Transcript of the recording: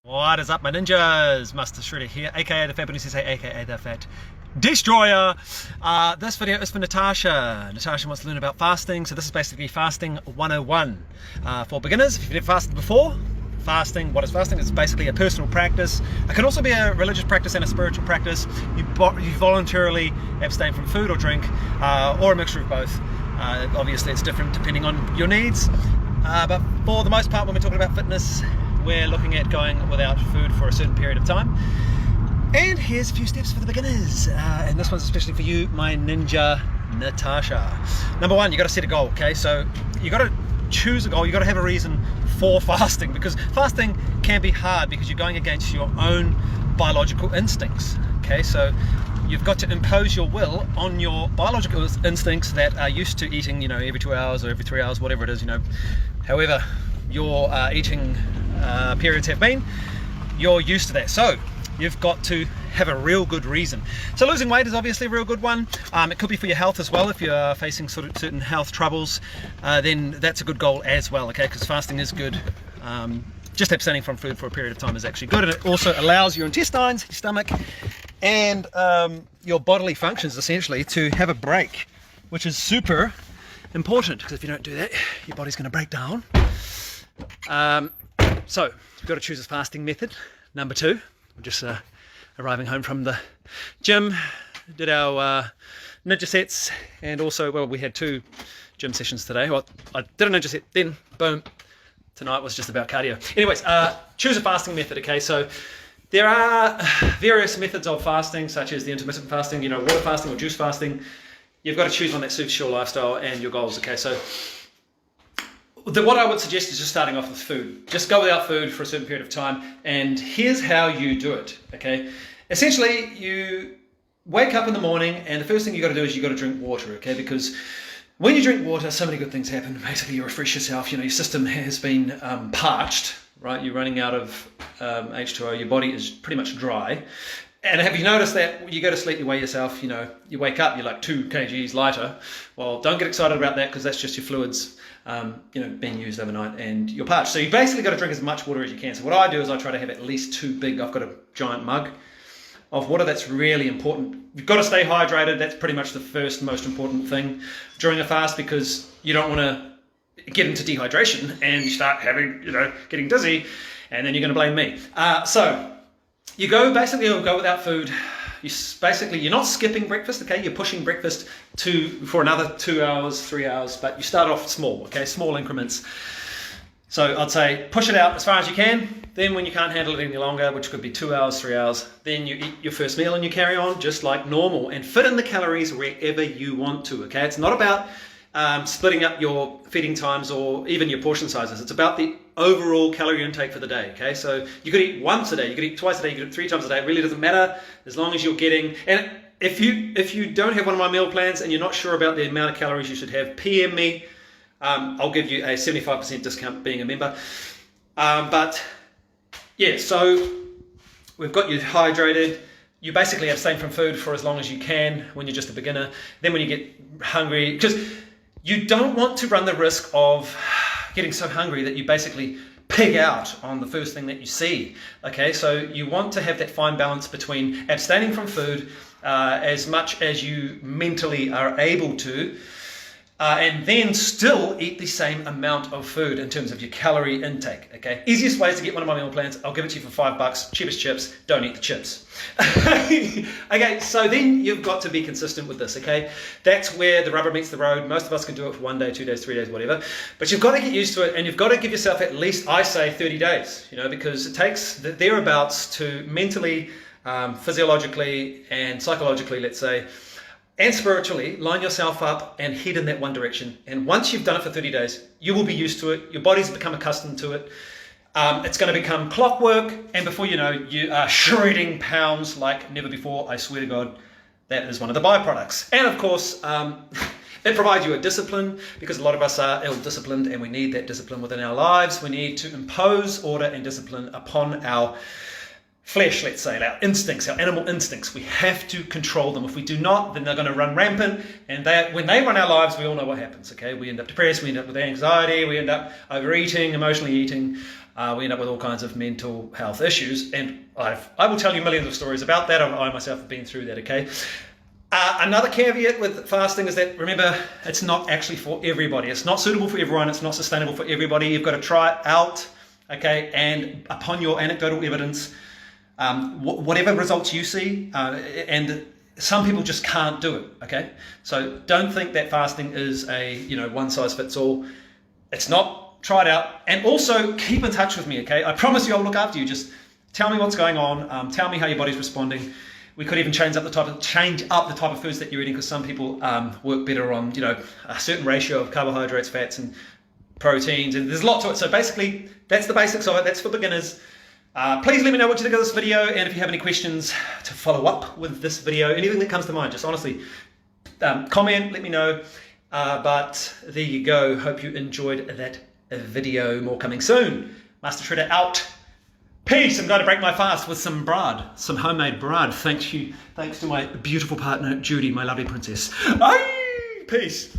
What is up, my ninjas? Master Shredder here, aka the Fabulous Sensei, aka the Fat Destroyer. This video is for Natasha. Natasha wants to learn about fasting, so this is basically fasting 101 for beginners. If you've never fasted before, fasting, what is fasting? It's basically a personal practice. It can also be a religious practice and a spiritual practice. You voluntarily abstain from food or drink, or a mixture of both. Obviously it's different depending on your needs, but for the most part when we're talking about fitness, we're looking at going without food for a certain period of time. And here's a few steps for the beginners, and this one's especially for you, my ninja Natasha. Number one, you got to set a goal. Okay, so you got to choose a goal. You got to have a reason for fasting, because fasting can be hard because you're going against your own biological instincts. Okay, so you've got to impose your will on your biological instincts that are used to eating, every 2 hours or every 3 hours, whatever it is, however your eating periods have been, you're used to that. So you've got to have a real good reason. So losing weight is obviously a real good one. It could be for your health as well. If you're facing sort of certain health troubles, then that's a good goal as well, okay, because fasting is good. Just abstaining from food for a period of time is actually good, and it also allows your intestines, your stomach, and your bodily functions essentially to have a break, which is super important, because if you don't do that, your body's going to break down. So you've got to choose a fasting method. Number two, we're just arriving home from the gym, did our ninja sets, and also, well, we had 2 gym sessions today. Well, I did a ninja set, then boom, tonight was just about cardio. Anyways, choose a fasting method, okay? So there are various methods of fasting, such as the intermittent fasting, water fasting or juice fasting. You've got to choose one that suits your lifestyle and your goals, okay? So what I would suggest is just starting off with food. Just go without food for a certain period of time, and here's how you do it, okay? Essentially, you wake up in the morning, and the first thing you got to do is you got to drink water, okay? Because when you drink water, so many good things happen. Basically, you refresh yourself. Your system has been parched, right? You're running out of H2O. Your body is pretty much dry. And have you noticed that when you go to sleep, you weigh yourself, you wake up, you're like 2 kgs lighter. Well, don't get excited about that, because that's just your fluids, being used overnight, and you're parched. So you basically got to drink as much water as you can. So what I do is I try to have at least 2 big, I've got a giant mug of water. That's really important. You've got to stay hydrated. That's pretty much the first most important thing during a fast, because you don't want to get into dehydration and you start having, getting dizzy, and then you're going to blame me. So you go without food. You're not skipping breakfast, okay? You're pushing breakfast for another 2 hours, 3 hours, but you start off small, okay? Small increments. So I'd say push it out as far as you can. Then when you can't handle it any longer, which could be 2 hours, 3 hours, then you eat your first meal and you carry on just like normal, and fit in the calories wherever you want to, okay? It's not about splitting up your feeding times or even your portion sizes. It's about the overall calorie intake for the day, okay? So you could eat once a day, you could eat twice a day, you could eat 3 times a day. It really doesn't matter, as long as you're getting, and if you don't have one of my meal plans and you're not sure about the amount of calories you should have, PM me. I'll give you a 75% discount being a member. But yeah, so we've got you hydrated. You basically abstain from food for as long as you can when you're just a beginner. Then when you get hungry, because you don't want to run the risk of getting so hungry that you basically pig out on the first thing that you see, okay? So you want to have that fine balance between abstaining from food as much as you mentally are able to, and then still eat the same amount of food in terms of your calorie intake, okay? Easiest way is to get one of my meal plans. I'll give it to you for $5, cheapest chips, don't eat the chips. Okay, so then you've got to be consistent with this, okay? That's where the rubber meets the road. Most of us can do it for 1 day, 2 days, 3 days, whatever, but you've got to get used to it, and you've got to give yourself at least, I say, 30 days, because it takes thereabouts to mentally, physiologically, and psychologically, let's say, and spiritually, line yourself up and head in that one direction. And once you've done it for 30 days, you will be used to it. Your body's become accustomed to it. It's going to become clockwork. And before you know, you are shredding pounds like never before. I swear to God, that is one of the byproducts. And of course, it provides you a discipline, because a lot of us are ill-disciplined, and we need that discipline within our lives. We need to impose order and discipline upon our flesh, let's say, our instincts, our animal instincts. We have to control them. If we do not, then they're going to run rampant, and when they run our lives, we all know what happens, okay? We end up depressed, we end up with anxiety, we end up overeating, emotionally eating, we end up with all kinds of mental health issues. And I will tell you millions of stories about that. I myself have been through that, okay? Another caveat with fasting is that, remember, it's not actually for everybody. It's not suitable for everyone. It's not sustainable for everybody. You've got to try it out, okay? And upon your anecdotal evidence, whatever results you see, and some people just can't do it, okay? So don't think that fasting is a, one size fits all. It's not. Try it out. And also keep in touch with me, okay? I promise you I'll look after you. Just tell me what's going on. Tell me how your body's responding. We could even change up the type of foods that you're eating, because some people work better on, a certain ratio of carbohydrates, fats, and proteins, and there's a lot to it. So basically, that's the basics of it. That's for beginners. Please let me know what you think of this video, and if you have any questions to follow up with this video, anything that comes to mind, just honestly comment, let me know. But there you go. Hope you enjoyed that video. More coming soon. Master Shredder out. Peace. I'm going to break my fast with some bread, some homemade bread. Thanks to my beautiful partner Judy, my lovely princess. Peace.